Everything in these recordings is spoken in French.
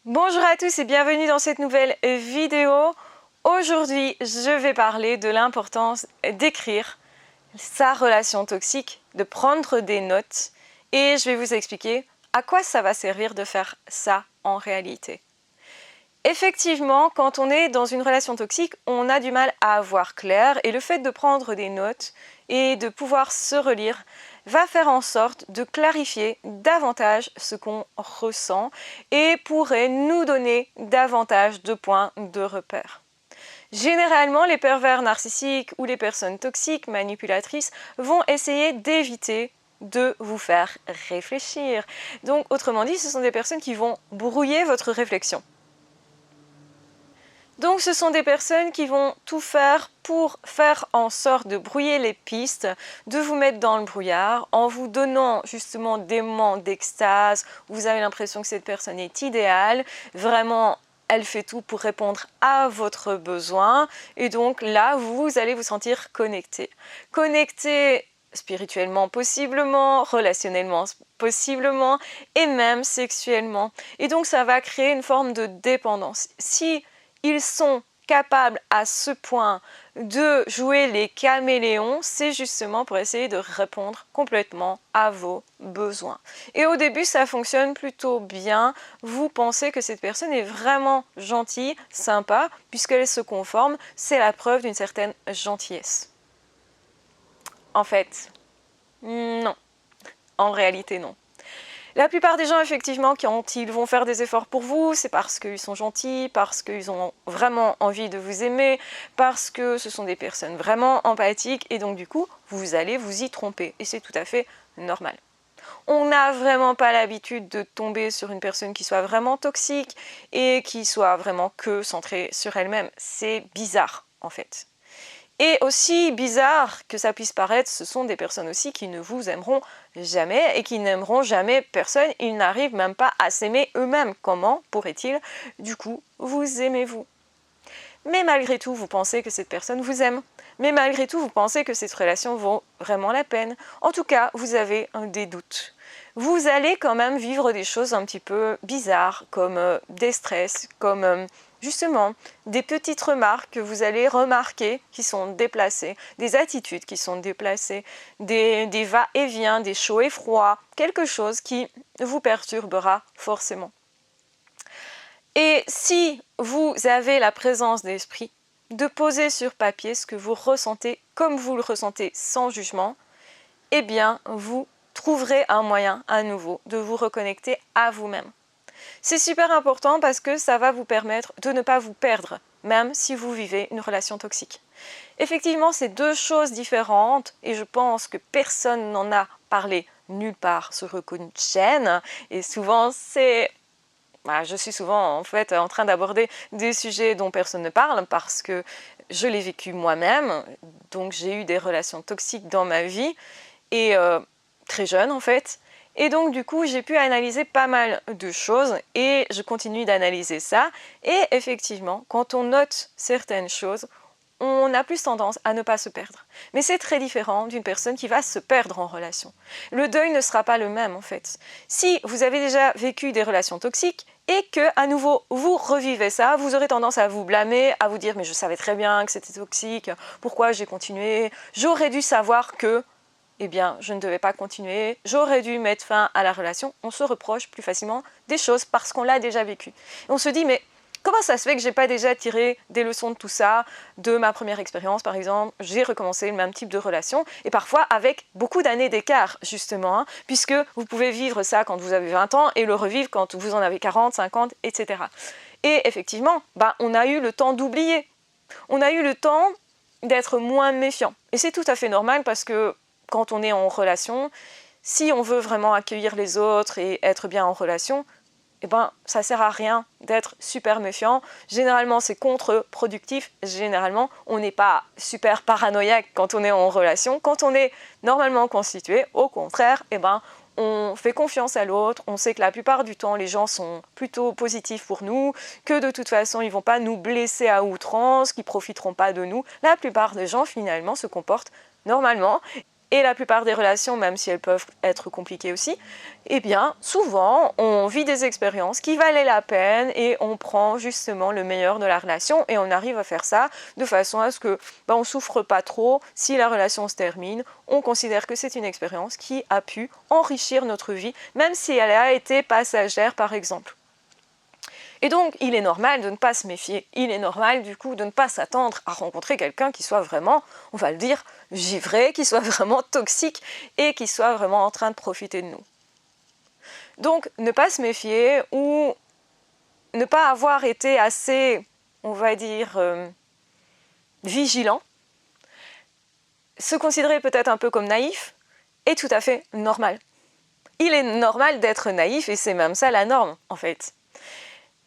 Bonjour à tous et bienvenue dans cette nouvelle vidéo. Aujourd'hui, je vais parler de l'importance d'écrire sa relation toxique, de prendre des notes et je vais vous expliquer à quoi ça va servir de faire ça en réalité. Effectivement, quand on est dans une relation toxique, on a du mal à voir clair et le fait de prendre des notes et de pouvoir se relire va faire en sorte de clarifier davantage ce qu'on ressent et pourrait nous donner davantage de points de repère. Généralement, les pervers narcissiques ou les personnes toxiques, manipulatrices, vont essayer d'éviter de vous faire réfléchir. Donc, autrement dit, ce sont des personnes qui vont brouiller votre réflexion. Donc ce sont des personnes qui vont tout faire pour faire en sorte de brouiller les pistes, de vous mettre dans le brouillard en vous donnant justement des moments d'extase, où vous avez l'impression que cette personne est idéale, vraiment elle fait tout pour répondre à votre besoin et donc là vous allez vous sentir connecté. Connecté spirituellement possiblement, relationnellement possiblement et même sexuellement. Et donc ça va créer une forme de dépendance. Si ils sont capables à ce point de jouer les caméléons, c'est justement pour essayer de répondre complètement à vos besoins. Et au début, ça fonctionne plutôt bien. Vous pensez que cette personne est vraiment gentille, sympa, puisqu'elle se conforme. C'est la preuve d'une certaine gentillesse. En fait, non. En réalité, non. La plupart des gens, effectivement, quand ils vont faire des efforts pour vous, c'est parce qu'ils sont gentils, parce qu'ils ont vraiment envie de vous aimer, parce que ce sont des personnes vraiment empathiques, et donc du coup, vous allez vous y tromper, et c'est tout à fait normal. On n'a vraiment pas l'habitude de tomber sur une personne qui soit vraiment toxique, et qui soit vraiment que centrée sur elle-même. C'est bizarre, en fait. Et aussi bizarre que ça puisse paraître, ce sont des personnes aussi qui ne vous aimeront jamais et qui n'aimeront jamais personne. Ils n'arrivent même pas à s'aimer eux-mêmes. Comment pourraient-ils, du coup, vous aimez-vous? Mais malgré tout, vous pensez que cette personne vous aime. Mais malgré tout, vous pensez que cette relation vaut vraiment la peine. En tout cas, vous avez des doutes. Vous allez quand même vivre des choses un petit peu bizarres, comme des stress, comme justement des petites remarques que vous allez remarquer qui sont déplacées, des attitudes qui sont déplacées, des va-et-vient, des chauds et froids, quelque chose qui vous perturbera forcément. Et si vous avez la présence d'esprit de poser sur papier ce que vous ressentez comme vous le ressentez sans jugement, eh bien vous trouverez un moyen à nouveau de vous reconnecter à vous-même. C'est super important parce que ça va vous permettre de ne pas vous perdre, même si vous vivez une relation toxique. Effectivement, c'est deux choses différentes et je pense que personne n'en a parlé nulle part sur une chaîne et souvent je suis souvent en fait en train d'aborder des sujets dont personne ne parle parce que je l'ai vécu moi-même, donc j'ai eu des relations toxiques dans ma vie et très jeune en fait. Et donc du coup j'ai pu analyser pas mal de choses et je continue d'analyser ça. Et effectivement, quand on note certaines choses, on a plus tendance à ne pas se perdre. Mais c'est très différent d'une personne qui va se perdre en relation. Le deuil ne sera pas le même en fait. Si vous avez déjà vécu des relations toxiques et que à nouveau vous revivez ça, vous aurez tendance à vous blâmer, à vous dire mais je savais très bien que c'était toxique, pourquoi j'ai continué, j'aurais dû savoir que eh bien, je ne devais pas continuer, j'aurais dû mettre fin à la relation. On se reproche plus facilement des choses parce qu'on l'a déjà vécu. Et on se dit, mais comment ça se fait que je n'ai pas déjà tiré des leçons de tout ça, de ma première expérience par exemple, j'ai recommencé le même type de relation, et parfois avec beaucoup d'années d'écart justement, puisque vous pouvez vivre ça quand vous avez 20 ans et le revivre quand vous en avez 40, 50, etc. Et effectivement, on a eu le temps d'oublier. On a eu le temps d'être moins méfiant. Et c'est tout à fait normal parce que quand on est en relation, si on veut vraiment accueillir les autres et être bien en relation, ça ne sert à rien d'être super méfiant. Généralement, c'est contre-productif. Généralement, on n'est pas super paranoïaque quand on est en relation. Quand on est normalement constitué, au contraire, on fait confiance à l'autre. On sait que la plupart du temps, les gens sont plutôt positifs pour nous, que de toute façon, ils ne vont pas nous blesser à outrance, qu'ils ne profiteront pas de nous. La plupart des gens, finalement, se comportent normalement. et la plupart des relations, même si elles peuvent être compliquées aussi, eh bien, souvent, on vit des expériences qui valaient la peine et on prend justement le meilleur de la relation et on arrive à faire ça de façon à ce que on ne souffre pas trop si la relation se termine. On considère que c'est une expérience qui a pu enrichir notre vie, même si elle a été passagère, par exemple. Et donc, il est normal de ne pas se méfier. Il est normal, du coup, de ne pas s'attendre à rencontrer quelqu'un qui soit vraiment, on va le dire, givré, qui soit vraiment toxique et qui soit vraiment en train de profiter de nous. Donc, ne pas se méfier ou ne pas avoir été assez, on va dire, vigilant, se considérer peut-être un peu comme naïf, est tout à fait normal. Il est normal d'être naïf et c'est même ça la norme, en fait.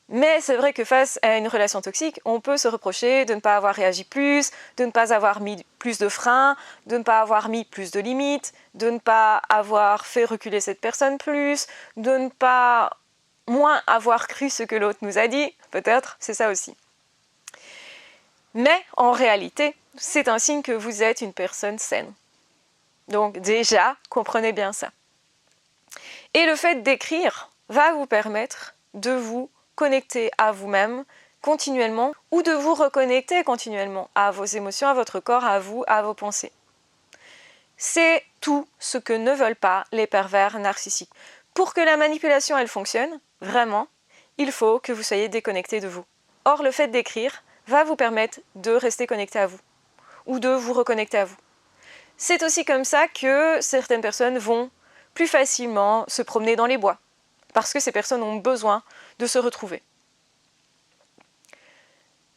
Mais c'est vrai que face à une relation toxique, on peut se reprocher de ne pas avoir réagi plus, de ne pas avoir mis plus de freins, de ne pas avoir mis plus de limites, de ne pas avoir fait reculer cette personne plus, de ne pas moins avoir cru ce que l'autre nous a dit, peut-être, c'est ça aussi. Mais en réalité, c'est un signe que vous êtes une personne saine. Donc déjà, comprenez bien ça. Et le fait d'écrire va vous permettre de vous connecter à vous-même continuellement ou de vous reconnecter continuellement à vos émotions, à votre corps, à vous, à vos pensées. C'est tout ce que ne veulent pas les pervers narcissiques. Pour que la manipulation elle fonctionne, vraiment, il faut que vous soyez déconnecté de vous. Or, le fait d'écrire va vous permettre de rester connecté à vous ou de vous reconnecter à vous. C'est aussi comme ça que certaines personnes vont plus facilement se promener dans les bois, parce que ces personnes ont besoin de se retrouver.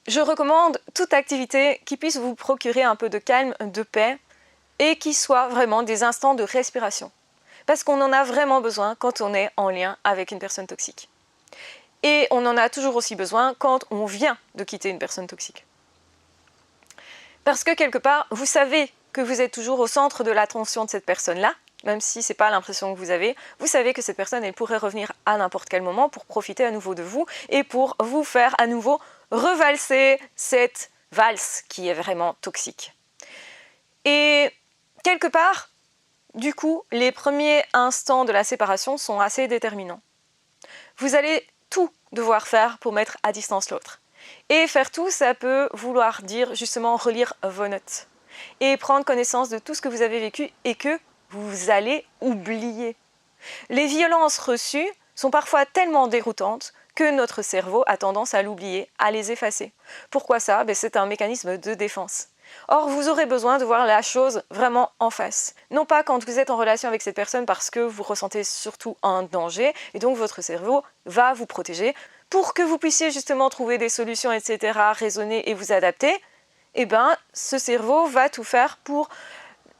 Je recommande toute activité qui puisse vous procurer un peu de calme, de paix, et qui soit vraiment des instants de respiration. Parce qu'on en a vraiment besoin quand on est en lien avec une personne toxique. Et on en a toujours aussi besoin quand on vient de quitter une personne toxique. Parce que quelque part, vous savez que vous êtes toujours au centre de l'attention de cette personne-là, même si ce n'est pas l'impression que vous savez que cette personne elle pourrait revenir à n'importe quel moment pour profiter à nouveau de vous et pour vous faire à nouveau revalser cette valse qui est vraiment toxique. Et quelque part, du coup, les premiers instants de la séparation sont assez déterminants. Vous allez tout devoir faire pour mettre à distance l'autre. Et faire tout, ça peut vouloir dire justement relire vos notes et prendre connaissance de tout ce que vous avez vécu et que vous allez oublier. Les violences reçues sont parfois tellement déroutantes que notre cerveau a tendance à l'oublier, à les effacer. Pourquoi ça? C'est un mécanisme de défense. Or, vous aurez besoin de voir la chose vraiment en face. Non pas quand vous êtes en relation avec cette personne parce que vous ressentez surtout un danger, et donc votre cerveau va vous protéger pour que vous puissiez justement trouver des solutions, etc., raisonner et vous adapter. Ce cerveau va tout faire pour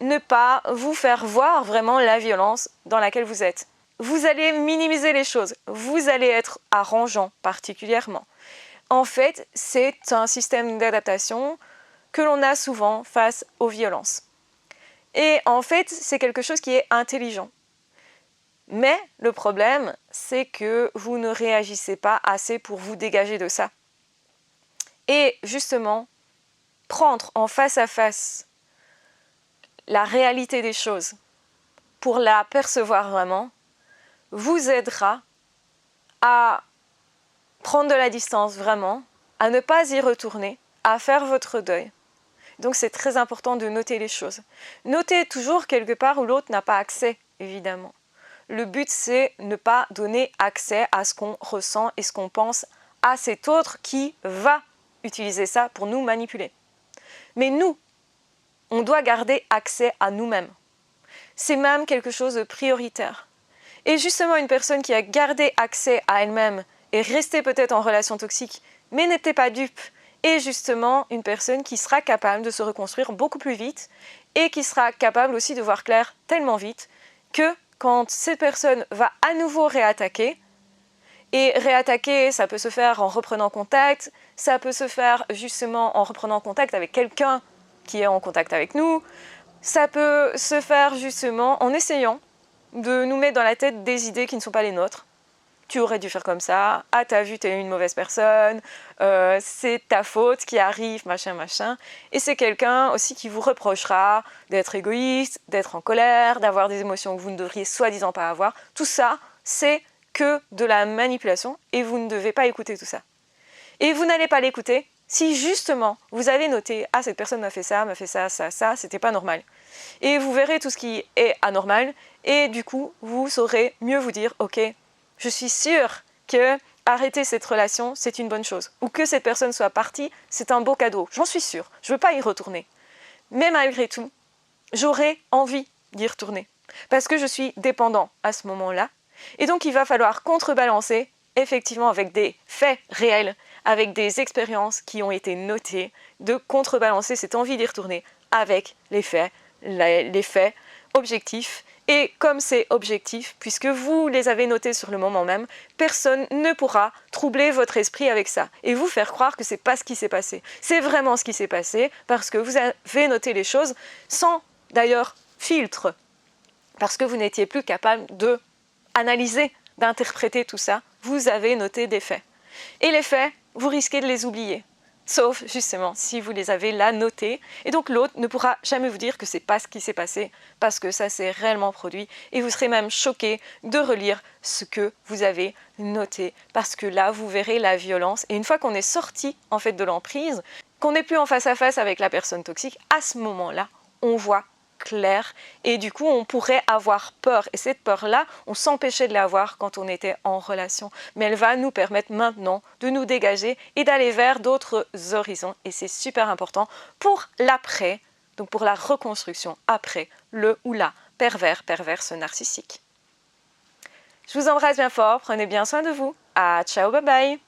ne pas vous faire voir vraiment la violence dans laquelle vous êtes. Vous allez minimiser les choses, vous allez être arrangeant particulièrement. En fait, c'est un système d'adaptation que l'on a souvent face aux violences. Et en fait, c'est quelque chose qui est intelligent. Mais le problème, c'est que vous ne réagissez pas assez pour vous dégager de ça. Et justement, prendre en face à face la réalité des choses pour la percevoir vraiment, vous aidera à prendre de la distance vraiment, à ne pas y retourner, à faire votre deuil. Donc c'est très important de noter les choses. Notez toujours quelque part où l'autre n'a pas accès, évidemment. Le but, c'est ne pas donner accès à ce qu'on ressent et ce qu'on pense à cet autre qui va utiliser ça pour nous manipuler. Mais nous, on doit garder accès à nous-mêmes. C'est même quelque chose de prioritaire. Et justement, une personne qui a gardé accès à elle-même et resté peut-être en relation toxique, mais n'était pas dupe, est justement une personne qui sera capable de se reconstruire beaucoup plus vite et qui sera capable aussi de voir clair tellement vite que quand cette personne va à nouveau réattaquer, et réattaquer, ça peut se faire en reprenant contact, ça peut se faire justement en reprenant contact avec quelqu'un qui est en contact avec nous, ça peut se faire justement en essayant de nous mettre dans la tête des idées qui ne sont pas les nôtres. tu aurais dû faire comme ça, ah t'as vu, t'es une mauvaise personne, c'est ta faute qui arrive, machin, machin. Et c'est quelqu'un aussi qui vous reprochera d'être égoïste, d'être en colère, d'avoir des émotions que vous ne devriez soi-disant pas avoir. Tout ça, c'est que de la manipulation et vous ne devez pas écouter tout ça. Et vous n'allez pas l'écouter si justement vous avez noté « Ah, cette personne m'a fait ça, ça, c'était pas normal ». Et vous verrez tout ce qui est anormal et du coup, vous saurez mieux vous dire « Ok, je suis sûre que arrêter cette relation, c'est une bonne chose. Ou que cette personne soit partie, c'est un beau cadeau. J'en suis sûre, je ne veux pas y retourner. Mais malgré tout, j'aurais envie d'y retourner. Parce que je suis dépendant à ce moment-là. Et donc, il va falloir contrebalancer effectivement avec des faits réels, avec des expériences qui ont été notées, de contrebalancer cette envie d'y retourner avec les faits objectifs. Et comme c'est objectif, puisque vous les avez notés sur le moment même, personne ne pourra troubler votre esprit avec ça et vous faire croire que c'est pas ce qui s'est passé. C'est vraiment ce qui s'est passé parce que vous avez noté les choses sans d'ailleurs filtre, parce que vous n'étiez plus capable d'analyser, d'interpréter tout ça. Vous avez noté des faits. Et les faits, vous risquez de les oublier. Sauf justement si vous les avez là notés. Et donc l'autre ne pourra jamais vous dire que c'est pas ce qui s'est passé parce que ça s'est réellement produit. Et vous serez même choqué de relire ce que vous avez noté. Parce que là, vous verrez la violence. Et une fois qu'on est sorti en fait de l'emprise, qu'on n'est plus en face à face avec la personne toxique, à ce moment-là, on voit clair et du coup on pourrait avoir peur et cette peur-là, on s'empêchait de l'avoir quand on était en relation, mais elle va nous permettre maintenant de nous dégager et d'aller vers d'autres horizons et c'est super important pour l'après, donc pour la reconstruction après le ou la perverse narcissique. Je vous embrasse bien fort, prenez bien soin de vous, ciao, bye bye.